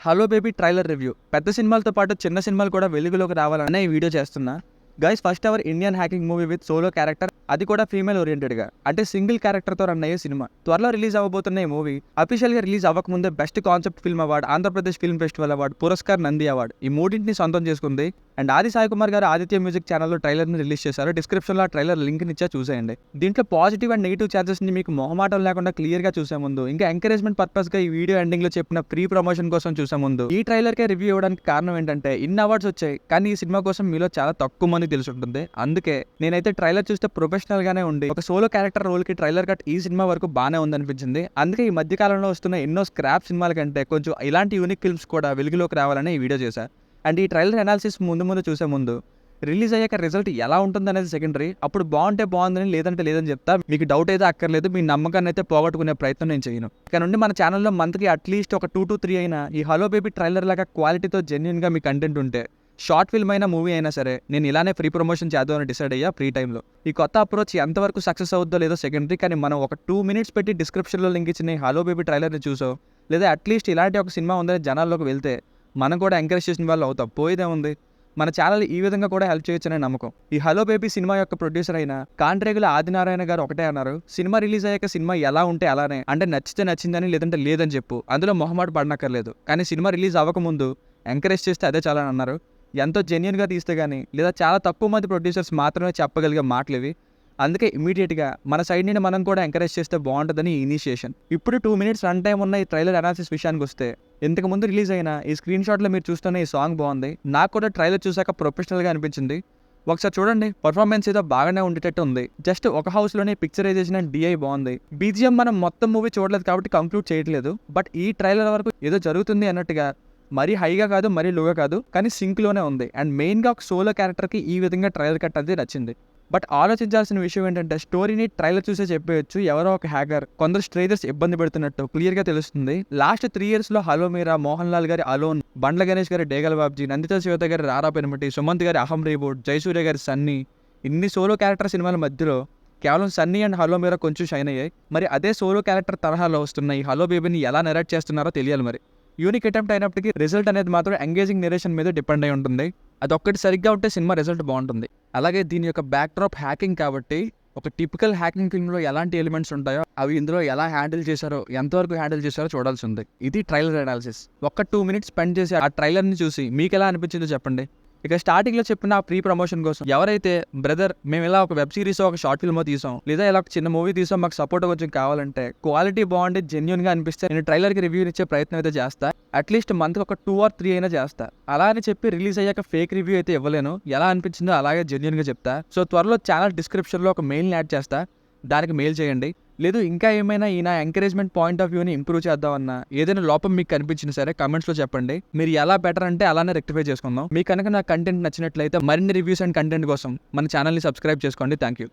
Hello baby trailer review. పెద్ద సినిమాలతో పాటు చిన్న సినిమాలు కూడా వెలుగులోకి రావాలనే ఈ వీడియో చేస్తున్నా. Guys, first our Indian hacking movie with solo character, అది కూడా ఫీమేల్ ఓరియంటెడ్గా, అంటే సింగిల్ క్యారెక్టర్తో రన్ అయ్యే సినిమా. త్వరలో రిలీజ్ అవ్వబోతున్న ఈ మూవీ అఫీషియల్గా రిలీజ్ అవ్వకముందే best concept film award, Andhra Pradesh film festival award, పురస్కార్ నంది అవార్డు ఈ మూడింటిని సొంతం చేసుకుంది. అండ్ ఆది సాయి కుమార్ గారు ఆదిత్య మ్యూజిక్ ఛానల్లో ట్రైలర్ని రిలీజ్ చేశారు. డిస్క్రిప్షన్లో ఆ ట్రైలర్ లింక్ని ఇచ్చా, చూసేయండి. దీంట్లో పాజిటివ్ అండ్ నెగిటివ్ ఛాన్సెస్ని మీకు మొహమాటం లేకుండా క్లియర్గా చూసే ముందు, ఇంకా ఎంకరేజ్మెంట్ పర్పస్గా ఈ వీడియో ఎండింగ్లో చెప్పిన ప్రీ ప్రమోషన్ కోసం చూసే ముందు, ఈ ట్రైలర్కే రివ్యూ ఇవ్వడానికి కారణం ఏంటంటే ఇన్ని అవార్డ్స్ వచ్చాయి, కానీ ఈ సినిమా కోసం మీలో చాలా తక్కువ మంది తెలిసి ఉంటుంది. అందుకే నేనైతే ట్రైలర్ చూస్తే ప్రొఫెషనల్గానే ఉండి ఒక సోలో క్యారెక్టర్ రోల్కి ట్రైలర్ కట్ ఈ సినిమా వరకు బాగానే ఉందనిపించింది. అందుకే ఈ మధ్య కాలంలో వస్తున్న ఎన్నో స్క్రాప్ సినిమాల కంటే కొంచెం ఇలాంటి యూనిక్ ఫిల్మ్స్ కూడా వెలుగులోకి రావాలని ఈ వీడియో చేశా. అండ్ ఈ ట్రైలర్ అనాలిసిస్ ముందు చూసే ముందు, రిలీజ్ అయ్యాక రిజల్ట్ ఎలా ఉంటుంది అనేది సెకండరీ. అప్పుడు బాగుంటే బాగుందని, లేదంటే లేదని చెప్తా. మీకు డౌట్ అయితే అక్కర్లేదు, మీ నమ్మకాన్ని అయితే పోగొట్టుకునే ప్రయత్నం నేను చేయను. ఇక నుండి మన ఛానల్లో మంత్కి అట్లీస్ట్ ఒక 2 to 3 అయినా ఈ హలో బేబీ ట్రైలర్ లాగా క్వాలిటీతో జెన్యున్గా మీ కంటెంట్ ఉంటే, షార్ట్ ఫిల్మ్ అయినా మూవీ అయినా సరే, నేను ఇలానే ఫ్రీ ప్రమోషన్ చేద్దామని డిసైడ్ అయ్యా ఫ్రీ టైంలో. ఈ కొత్త అప్రోచ్ ఎంతవరకు సక్సెస్ అవుద్దో లేదో సెకండరీ, కానీ మనం ఒక 2 minutes పెట్టి డిస్క్రిప్షన్లో లింక్ ఇచ్చిన హలో బేబీ ట్రైలర్ని చూసో, లేదా అట్లీస్ట్ ఇలాంటి ఒక సినిమా ఉందని జనాల్లోకి వెళ్తే మనం కూడా ఎంకరేజ్ చేసిన వాళ్ళు అవుతాం. పోయేదే ఉంది. మన ఛానల్ ఈ విధంగా కూడా హెల్ప్ చేయొచ్చనే నమ్మకం. ఈ హలో బేబీ సినిమా యొక్క ప్రొడ్యూసర్ అయిన కాంట్రేగుల ఆదినారాయణ గారు ఒకటే అన్నారు, సినిమా రిలీజ్ అయ్యాక సినిమా ఎలా ఉంటే అలానే, అంటే నచ్చితే నచ్చిందని, లేదంటే లేదని చెప్పు, అందులో మొహమాట పడనక్కర్లేదు. కానీ సినిమా రిలీజ్ అవ్వకముందు ఎంకరేజ్ చేస్తే అదే చాలా అన్నారు. ఎంతో జెన్యున్గా తీస్తే కానీ, లేదా చాలా తక్కువ మంది ప్రొడ్యూసర్స్ మాత్రమే చెప్పగలిగే మాటలు ఇవి. అందుకే ఇమీడియట్గా మన సైడ్ నుండి మనం కూడా ఎంకరేజ్ చేస్తే బాగుంటుందని ఇనిషియేషన్. ఇప్పుడు 2 minutes రన్ టైం ఉన్న ఈ ట్రైలర్ అనాలిసిస్ విషయానికి వస్తే, ఇంతకు ముందు రిలీజ్ అయిన ఈ స్క్రీన్ షాట్లో మీరు చూస్తున్న ఈ సాంగ్ బాగుంది. నాకు కూడా ట్రైలర్ చూసాక ప్రొఫెషనల్గా అనిపించింది. ఒకసారి చూడండి, పర్ఫార్మెన్స్ ఏదో బాగానే ఉండేటట్టు ఉంది. జస్ట్ ఒక హౌస్లోనే పిక్చరైజేషన్ అండ్ డిఐ బాగుంది. బీజిఎం మనం మొత్తం మూవీ చూడలేదు కాబట్టి కంక్లూడ్ చేయట్లేదు. బట్ ఈ ట్రైలర్ వరకు ఏదో జరుగుతుంది అన్నట్టుగా, మరీ హైగా కాదు, మరీ లోగా కాదు, కానీ సింక్లోనే ఉంది. అండ్ మెయిన్గా ఒక సోలో క్యారెక్టర్కి ఈ విధంగా ట్రైలర్ కట్ అది నచ్చింది. బట్ ఆలోచించాల్సిన విషయం ఏంటంటే, స్టోరీని ట్రైలర్ చూసే చెప్పేయచ్చు, ఎవరో ఒక హ్యాకర్ కొందరు స్ట్రేజర్స్ ఇబ్బంది పెడుతున్నట్టు క్లియర్గా తెలుస్తుంది. లాస్ట్ 3 yearsలో హలో మీరా, మోహన్ లాల్ గారి అలోన్, బండ్ల గణేష్ గారి డేగల్ బాబ్జీ, నందిత శ్వేత గారి రారా పెనుమటి, సుమంత్ గారి అహం రీబూట్, జయసూర్య గారి సన్నీ, ఇన్ని సోలో క్యారెక్టర్ సినిమాల మధ్యలో కేవలం సన్నీ అండ్ హలో మీరా కొంచెం షైన్ అయ్యాయి. మరి అదే సోలో క్యారెక్టర్ తరహాలో వస్తున్న ఈ హలో బేబీని ఎలా నెరేట్ చేస్తున్నారో తెలియాలి. మరి యూనిక్ అటెంప్ట్ అయినప్పటికీ రిజల్ట్ అనేది మాత్రం ఎంగేజింగ్ నెరేషన్ మీద డిపెండ్ అయి ఉంటుంది. అదొక్కటి సరిగ్గా ఉంటే సినిమా రిజల్ట్ బాగుంటుంది. అలాగే దీని యొక్క బ్యాక్డ్రాప్ హ్యాకింగ్ కాబట్టి, ఒక టిపికల్ హ్యాకింగ్ ఫిల్మ్లో ఎలాంటి ఎలిమెంట్స్ ఉంటాయో అవి ఇందులో ఎలా హ్యాండిల్ చేశారో, ఎంతవరకు హ్యాండిల్ చేశారో చూడాల్సి ఉంది. ఇది ట్రైలర్ అనాలిసిస్. ఒక్క 2 minutes స్పెండ్ చేసి ఆ ట్రైలర్ని చూసి మీకు ఎలా అనిపించిందో చెప్పండి. ఇక స్టార్టింగ్లో చెప్పిన ప్రీ ప్రమోషన్ కోసం ఎవరైతే, బ్రదర్ మేము ఇలా ఒక వెబ్ సిరీస్, ఒక షార్ట్ ఫిల్మ్ తీసాం, లేదా ఇలా ఒక చిన్న మూవీ తీసాం, మాకు సపోర్ట్ కొంచెం కావాలంటే, క్వాలిటీ బాగుండి జెన్యున్గా అనిపిస్తే నేను ట్రైలర్కి రివ్యూ ఇచ్చే ప్రయత్నం అయితే చేస్తా. అట్లీస్ట్ మంత్కి ఒక 2 or 3 అయినా చేస్తా. అలా అని చెప్పి రిలీజ్ అయ్యాక ఫేక్ రివ్యూ అయితే ఇవ్వలేను. ఎలా అనిపించిందో అలాగే జెన్యున్గా చెప్తా. సో త్వరలో ఛానల్ డిస్క్రిప్షన్లో ఒక మెయిల్ని యాడ్ చేస్తా, దానికి మెయిల్ చేయండి. లేదు ఇంకా ఏమైనా ఈ నా ఎంకరేజ్మెంట్ పాయింట్ ఆఫ్ వ్యూని ఇంప్రూవ్ చేద్దామన్నా, ఏదైనా లోపం మీకు కనిపించినా సరే కమెంట్స్లో చెప్పండి. మీరు ఎలా బెటర్ అంటే అలానే రెక్టిఫై చేసుకుందాం. మీకు కనుక నా కంటెంట్ నచ్చినట్లయితే మరిన్ని రివ్యూస్ అండ్ కంటెంట్ కోసం మన ఛానల్ని సబ్స్క్రైబ్ చేసుకోండి. Thank you.